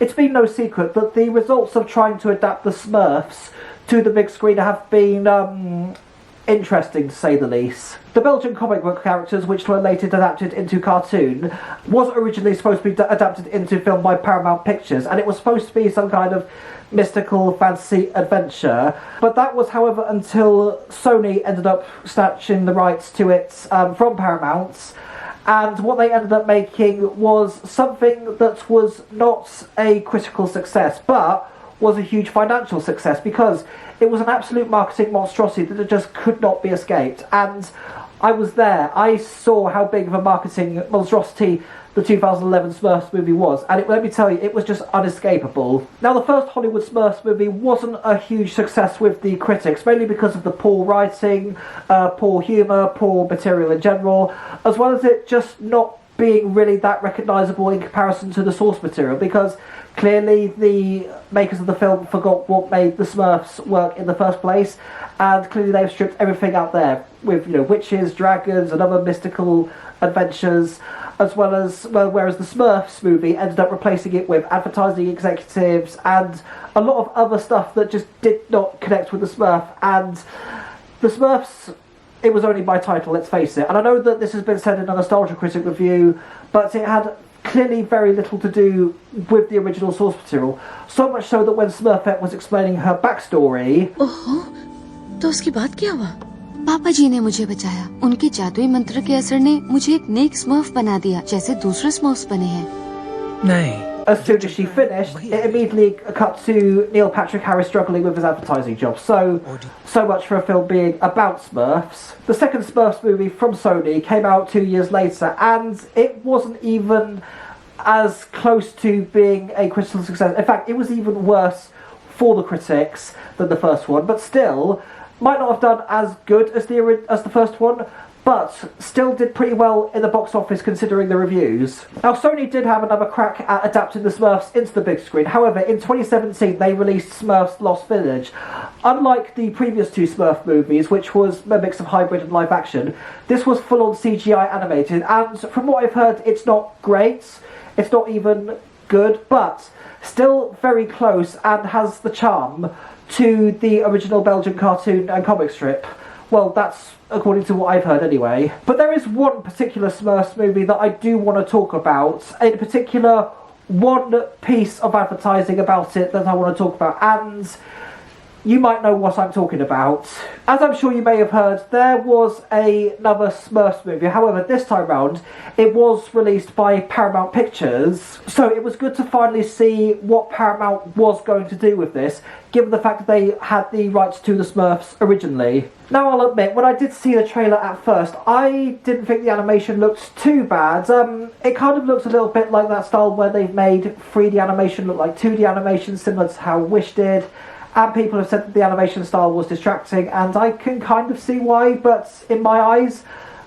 it's been no secret that the results of trying to adapt the Smurfs to the big screen have been interesting, to say the least. The Belgian comic book characters, which were later adapted into cartoon, was originally supposed to be adapted into film by Paramount Pictures, and it was supposed to be some kind of mystical fantasy adventure. But that was, however, until Sony ended up snatching the rights to it from Paramount, and what they ended up making was something that was not a critical success, but was a huge financial success, because it was an absolute marketing monstrosity that just could not be escaped. And I was there. I saw how big of a marketing monstrosity the 2011 Smurfs movie was, and let me tell you, it was just unescapable. Now, the first Hollywood Smurfs movie wasn't a huge success with the critics, mainly because of the poor writing, poor humour, poor material in general, as well as it just not being really that recognisable in comparison to the source material, because clearly the makers of the film forgot what made the Smurfs work in the first place, and clearly they've stripped everything out there with, you know, witches, dragons and other mystical adventures, as well as, well, whereas the Smurfs movie ended up replacing it with advertising executives and a lot of other stuff that just did not connect with the Smurf. And the Smurfs, it was only by title, let's face it. And I know that this has been said in a Nostalgia Critic review, but it had clearly very little to do with the original source material. So much so that when Smurfette was explaining her backstory... ओहो, तो उसकी बात क्या हुआ? पापा जी ने मुझे बचाया. उनके जादुई मंत्र के असर ने मुझे एक नेक स्मर्फ बना दिया, जैसे दूसरे स्मर्फ्स बने हैं. नहीं. As soon as she finished, it immediately cut to Neil Patrick Harris struggling with his advertising job. So much for a film being about Smurfs. The second Smurfs movie from Sony came out 2 years later, and it wasn't even as close to being a critical success. In fact, it was even worse for the critics than the first one, but still might not have done as good as the first one, but still did pretty well in the box office considering the reviews. Now, Sony did have another crack at adapting the Smurfs into the big screen. However, in 2017 they released Smurfs Lost Village. Unlike the previous two Smurf movies, which was a mix of hybrid and live action, this was full-on CGI animated, and from what I've heard, it's not great, it's not even good, but still very close and has the charm to the original Belgian cartoon and comic strip. Well, that's according to what I've heard anyway. But there is one particular Smurfs movie that I do want to talk about. In particular, one piece of advertising about it that I want to talk about. And you might know what I'm talking about. As I'm sure you may have heard, there was another Smurfs movie. However, this time round, it was released by Paramount Pictures. So it was good to finally see what Paramount was going to do with this, given the fact that they had the rights to the Smurfs originally. Now, I'll admit, when I did see the trailer at first, I didn't think the animation looked too bad. It kind of looks a little bit like that style where they've made 3D animation look like 2D animation, similar to how Wish did. And people have said that the animation style was distracting, and I can kind of see why, but in my eyes,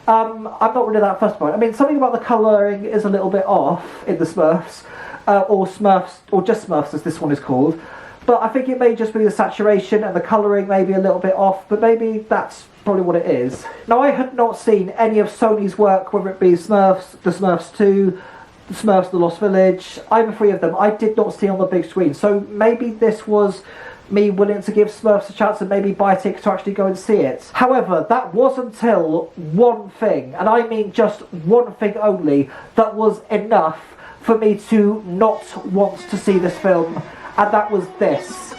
I'm not really that fussed about it. I mean, something about the colouring is a little bit off in the Smurfs, or Smurfs, or just Smurfs as this one is called. But I think it may just be the saturation and the colouring may be a little bit off, but maybe that's probably what it is. Now, I had not seen any of Sony's work, whether it be Smurfs, the Smurfs 2, the Smurfs The Lost Village, either three of them, I did not see on the big screen. So maybe this was me willing to give Smurfs a chance and maybe buy a ticket to actually go and see it. However, that was until one thing, and I mean just one thing only, that was enough for me to not want to see this film, and that was this.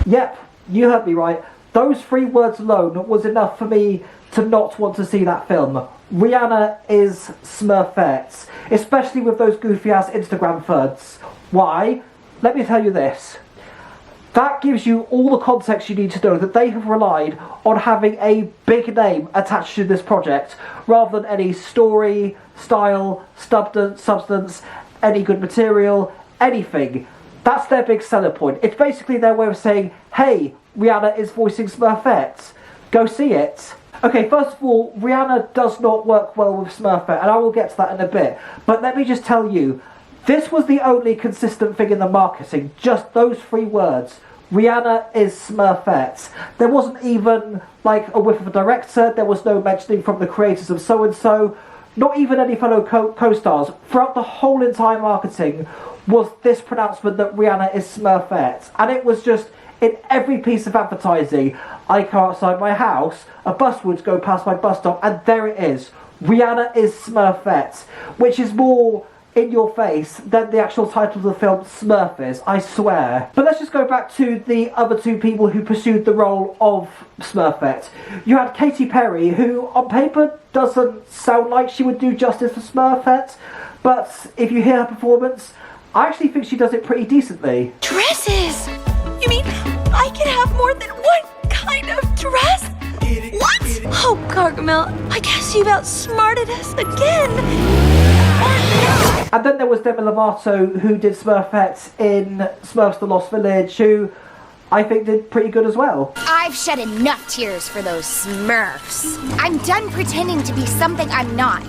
Yep, you heard me right. Those 3 words alone was enough for me to not want to see that film. Rihanna Is Smurfette, especially with those goofy ass Instagram thuds. Why? Let me tell you this. That gives you all the context you need to know that they have relied on having a big name attached to this project, rather than any story, style, substance, any good material, anything. That's their big selling point. It's basically their way of saying, hey, Rihanna is voicing Smurfette. Go see it. Okay, first of all, Rihanna does not work well with Smurfette, and I will get to that in a bit. But let me just tell you, this was the only consistent thing in the marketing, just those 3 words. Rihanna Is Smurfette. There wasn't even like a whiff of a director, there was no mentioning from the creators of so-and-so, not even any fellow co-stars. Throughout the whole entire marketing was this pronouncement that Rihanna is Smurfette. And it was just in every piece of advertising. I come outside my house, a bus would go past my bus stop, and there it is. Rihanna is Smurfette, which is more in your face than the actual title of the film Smurf is, I swear. But let's just go back to the other two people who pursued the role of Smurfette. You had Katy Perry, who on paper doesn't sound like she would do justice for Smurfette, but if you hear her performance, I actually think she does it pretty decently. Dresses! You mean I can have more than one kind of dress? What? Oh, Gargamel, I guess you've outsmarted us again. And then there was Demi Lovato, who did Smurfette in Smurfs The Lost Village, who I think did pretty good as well. I've shed enough tears for those Smurfs. I'm done pretending to be something I'm not.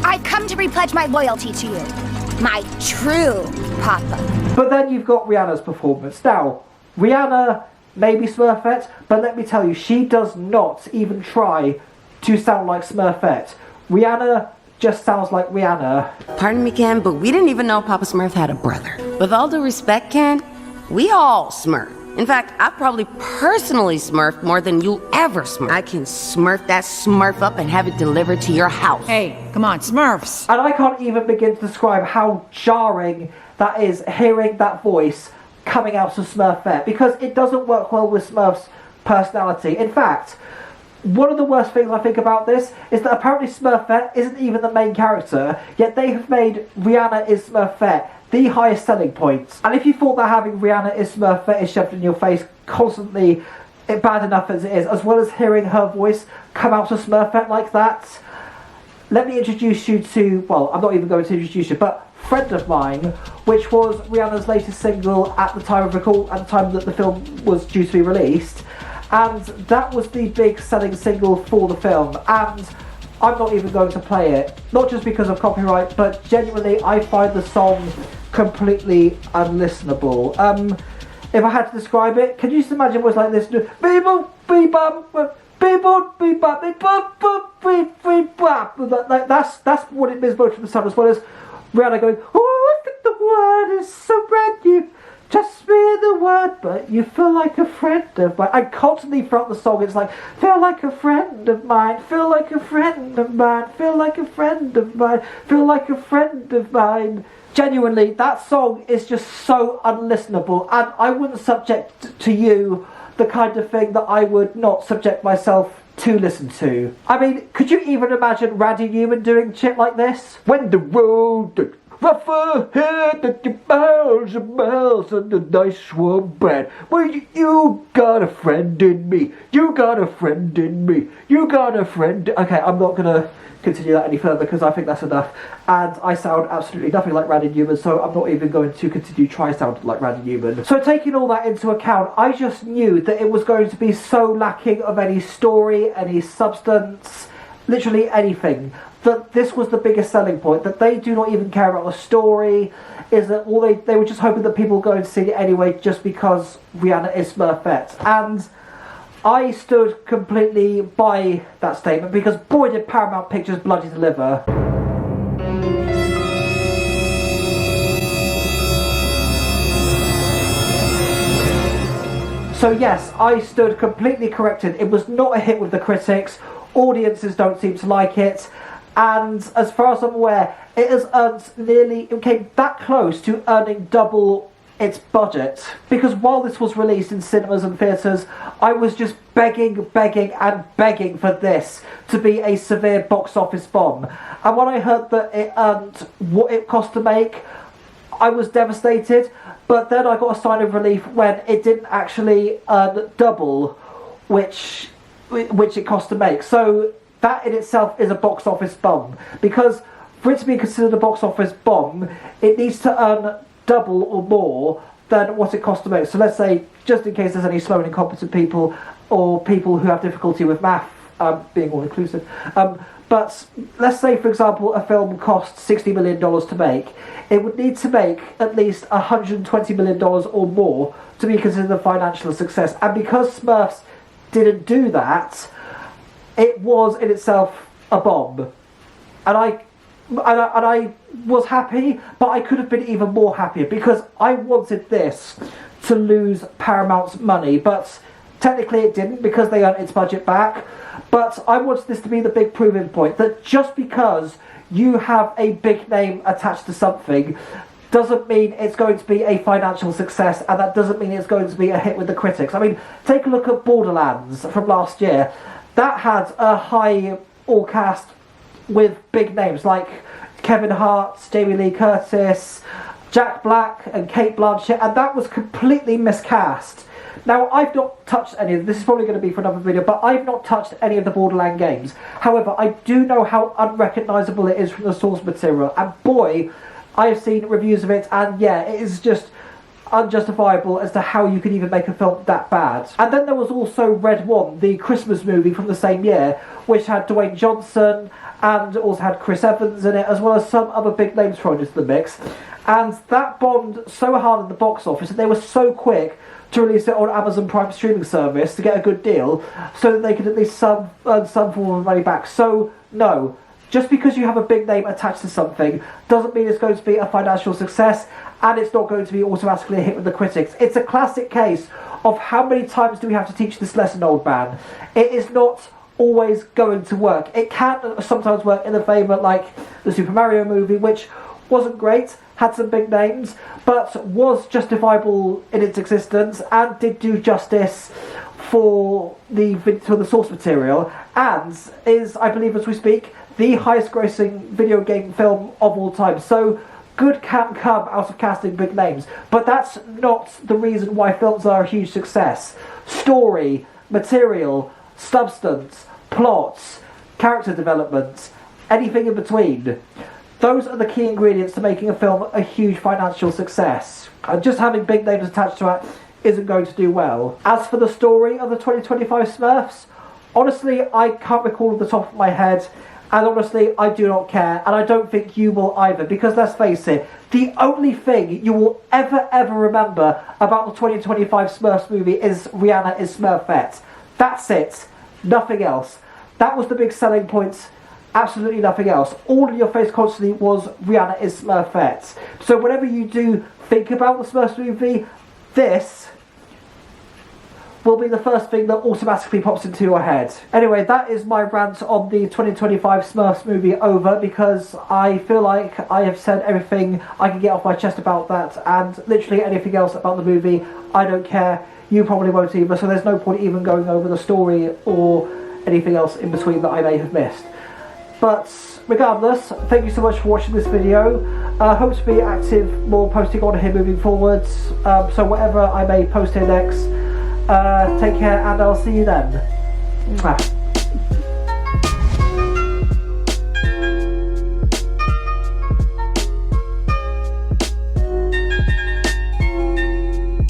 I've come to repledge my loyalty to you. My true papa. But then you've got Rihanna's performance. Now, Rihanna may be Smurfette, but let me tell you, she does not even try to sound like Smurfette. Rihanna just sounds like Rihanna. Pardon me, Ken, but we didn't even know Papa Smurf had a brother. With all due respect, Ken, we all Smurf. In fact, I probably personally Smurfed more than you ever Smurf. I can Smurf that Smurf up and have it delivered to your house. Hey, come on, Smurfs. And I can't even begin to describe how jarring that is, hearing that voice coming out of Smurfette, because it doesn't work well with Smurf's personality. In fact, one of the worst things I think about this is that apparently Smurfette isn't even the main character, yet they have made Rihanna Is Smurfette the highest selling point. And if you thought that having Rihanna Is Smurfette is shoved in your face constantly bad enough as it is, as well as hearing her voice come out of Smurfette like that, let me introduce you to, well, I'm not even going to introduce you, but Friend of Mine, which was Rihanna's latest single at the time of record, at the time that the film was due to be released. And that was the big selling single for the film, and I'm not even going to play it, not just because of copyright, but genuinely I find the song completely unlistenable. If I had to describe it, can you just imagine what's like this? Like that's what it means both from the sound, as well as Rihanna going, oh, look at the word, it's so brand new. Just be the word, but you feel like a friend of mine. And constantly throughout the song, it's like, feel like a friend of mine, feel like a friend of mine, feel like a friend of mine, feel like a friend of mine. Genuinely, that song is just so unlistenable, and I wouldn't subject to you the kind of thing that I would not subject myself to listen to. I mean, could you even imagine Randy Newman doing shit like this? When the road rough ahead, that you miles and miles on the nice warm bed. Well, you got a friend in me. You got a friend in me. You got a friend. Okay, I'm not gonna continue that any further because I think that's enough. And I sound absolutely nothing like Randy Newman, so I'm not even going to continue try sound like Randy Newman. So taking all that into account, I just knew that it was going to be so lacking of any story, any substance, literally anything, that this was the biggest selling point, that they do not even care about the story, is that all they were just hoping that people were going to see it anyway just because Rihanna is Smurfette. And I stood completely by that statement, because boy did Paramount Pictures bloody deliver. So yes, I stood completely corrected. It was not a hit with the critics, audiences don't seem to like it, and as far as I'm aware, it has earned it came that close to earning double its budget. Because while this was released in cinemas and theatres, I was just begging for this to be a severe box office bomb. And when I heard that it earned what it cost to make, I was devastated. But then I got a sign of relief when it didn't actually earn double which it cost to make. So that in itself is a box office bomb, because for it to be considered a box office bomb, it needs to earn double or more than what it cost to make. So let's say, just in case there's any slow and incompetent people or people who have difficulty with math being all inclusive. But let's say, for example, a film costs $60 million to make. It would need to make at least $120 million or more to be considered a financial success. And because Smurfs didn't do that, it was in itself a bomb. And I was happy, but I could have been even more happier because I wanted this to lose Paramount's money, but technically it didn't because they earned its budget back. But I wanted this to be the big proving point that just because you have a big name attached to something doesn't mean it's going to be a financial success, and that doesn't mean it's going to be a hit with the critics. I mean, take a look at Borderlands from last year. That had a high all cast with big names like Kevin Hart, Jamie Lee Curtis, Jack Black and Cate Blanchett, and that was completely miscast. Now, I've not touched any of this is probably going to be for another video, but I've not touched any of the Borderlands games. However, I do know how unrecognisable it is from the source material, and boy, I have seen reviews of it, and yeah, it is just unjustifiable as to how you could even make a film that bad. And then there was also Red One, the Christmas movie from the same year, which had Dwayne Johnson and also had Chris Evans in it, as well as some other big names thrown into the mix. And that bombed so hard in the box office that they were so quick to release it on Amazon Prime streaming service to get a good deal, so that they could at least earn some form of money back. So, no. Just because you have a big name attached to something doesn't mean it's going to be a financial success, and it's not going to be automatically a hit with the critics. It's a classic case of how many times do we have to teach this lesson, old man. It is not always going to work. It can sometimes work in a favour, like the Super Mario movie, which wasn't great, had some big names, but was justifiable in its existence and did do justice for the source material, and is, I believe as we speak, the highest grossing video game film of all time. So good can come out of casting big names, but that's not the reason why films are a huge success. Story, material, substance, plots, character development, anything in between. Those are the key ingredients to making a film a huge financial success. And just having big names attached to it isn't going to do well. As for the story of the 2025 Smurfs, honestly, I can't recall off the top of my head, and honestly, I do not care, and I don't think you will either, because let's face it, the only thing you will ever remember about the 2025 Smurfs movie is Rihanna Is Smurfette. That's it. Nothing else. That was the big selling point. Absolutely nothing else. All in your face constantly was Rihanna Is Smurfette. So whenever you do think about the Smurfs movie, this will be the first thing that automatically pops into your head. Anyway, that is my rant on the 2025 Smurfs movie over, because I feel like I have said everything I can get off my chest about that, and literally anything else about the movie, I don't care. You probably won't either, so there's no point even going over the story or anything else in between that I may have missed. But regardless, thank you so much for watching this video. Hope to be active, more posting on here moving forwards. So whatever I may post here next, take care, and I'll see you then. Mwah.